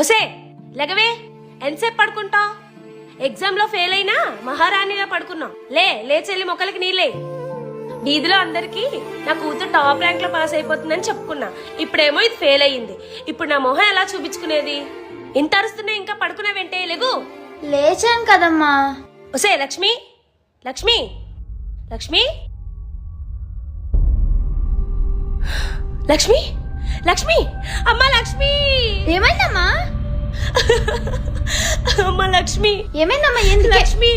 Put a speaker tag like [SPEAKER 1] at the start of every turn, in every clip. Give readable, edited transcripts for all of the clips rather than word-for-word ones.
[SPEAKER 1] ఒసే లెగవే, ఎంతసేపు పడుకుంటావు? ఎగ్జామ్ లో ఫెయిల్ అయినా మహారాణిగా పడుకున్నావు. లేచెల్లి మొక్కలకి నీళ్ళే. వీధిలో అందరికి నా కూతురు టాప్ ర్యాంక్ లో పాస్ అయిపోతుందని చెప్పుకున్నా. ఇప్పుడేమో ఇది ఫెయిల్ అయ్యింది. ఇప్పుడు నా మొహం ఎలా చూపించుకునేది? ఇంత అరుస్తున్నా ఇంకా పడుకున్నావేంటే? లెగు.
[SPEAKER 2] లేచాను కదమ్మా.
[SPEAKER 1] ఒసే లక్ష్మి, లక్ష్మి, లక్ష్మి, లక్ష్మి, లక్ష్మి, అమ్మా లక్ష్మి.
[SPEAKER 2] ఏమైందమ్మా?
[SPEAKER 1] అమ్మా లక్ష్మి.
[SPEAKER 2] ఏమైందమ్మా? ఎందుకు?
[SPEAKER 1] లక్ష్మి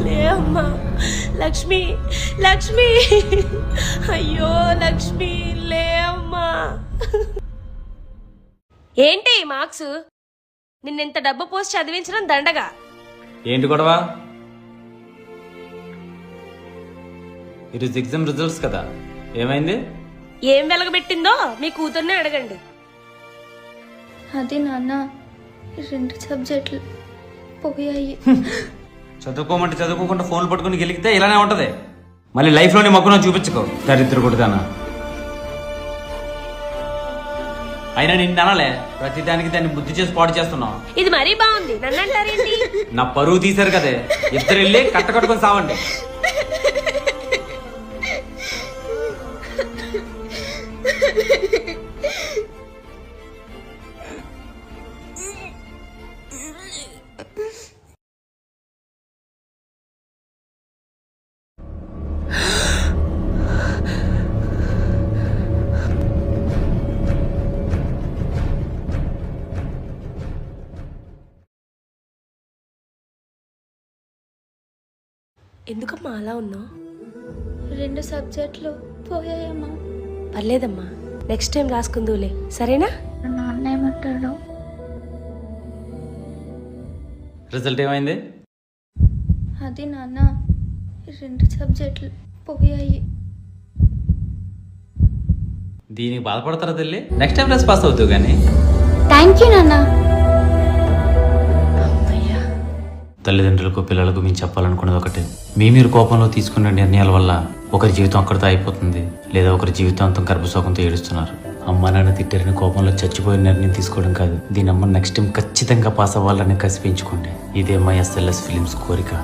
[SPEAKER 1] లే అమ్మా. లక్ష్మి, లక్ష్మి, అయ్యో లక్ష్మి లే అమ్మా. ఏంటి ఈ మార్క్స్? నిన్నెంత డబ్బు పోసి చదివించడం దండగా.
[SPEAKER 3] ఏంటి గొడవ? ఈరోజు ఎగ్జామ్ రిజల్ట్స్ కదా, ఏమైంది?
[SPEAKER 1] ఏం వెలగబెట్టిందో మీ కూతుర్నే అడగండి.
[SPEAKER 2] అది నాన్న, 2 సబ్జెక్టులు పోయాయి.
[SPEAKER 3] చదువుకోమంటే చదువుకోకుండా ఫోన్లు పట్టుకుని గెలిగితే ఇలానే ఉంటది. మళ్ళీ లైఫ్ లోని మగ్గున చూపించుకో, దరిద్ర కొడుతానా. అయినా నిన్ను అనాలే, ప్రతిదానికి దాన్ని బుద్ధి చేసి పాడు చేస్తున్నావు.
[SPEAKER 1] ఇది మరీ బాగుంది, నన్ను అంటారేంటి?
[SPEAKER 3] నా పరువు తీశారు కదే, ఇద్దరు వెళ్ళి కట్టుకొని సావండి.
[SPEAKER 1] ఎందుకమ్మా అలా ఉన్నావు?
[SPEAKER 2] 2 సబ్జెక్టులు పోయాయమ్మా.
[SPEAKER 1] పర్లేదమ్మా, నెక్స్ట్ టైం రాసుకుందులే, సరేనా?
[SPEAKER 2] నాన్న ఏమంటాడు?
[SPEAKER 3] రిజల్ట్ ఏమైంది?
[SPEAKER 2] అది నాన్న, 2 సబ్జెక్టులు పోయాయి.
[SPEAKER 3] దీనికి బాధపడతారా తల్లి? నెక్స్ట్ టైం పాస్ అవుతావు కానీ.
[SPEAKER 2] థ్యాంక్ యూ నాన్న.
[SPEAKER 3] తల్లిదండ్రులకు పిల్లలకు మేము చెప్పాలనుకున్నది ఒకటే, మీరు కోపంలో తీసుకున్న నిర్ణయాల వల్ల ఒకరి జీవితం అక్కడితో అయిపోతుంది, లేదా ఒకరి జీవితాంతం గర్భశోకంతో ఏడుస్తున్నారు. అమ్మ నాన్న తిట్టారని కోపంలో చచ్చిపోయే నిర్ణయం తీసుకోవడం కాదు, దీని అమ్మ నెక్స్ట్ టైం ఖచ్చితంగా పాస్ అవ్వాలని కసి పెంచుకోండి. ఇదే మా SLS ఫిలిమ్స్ కోరిక.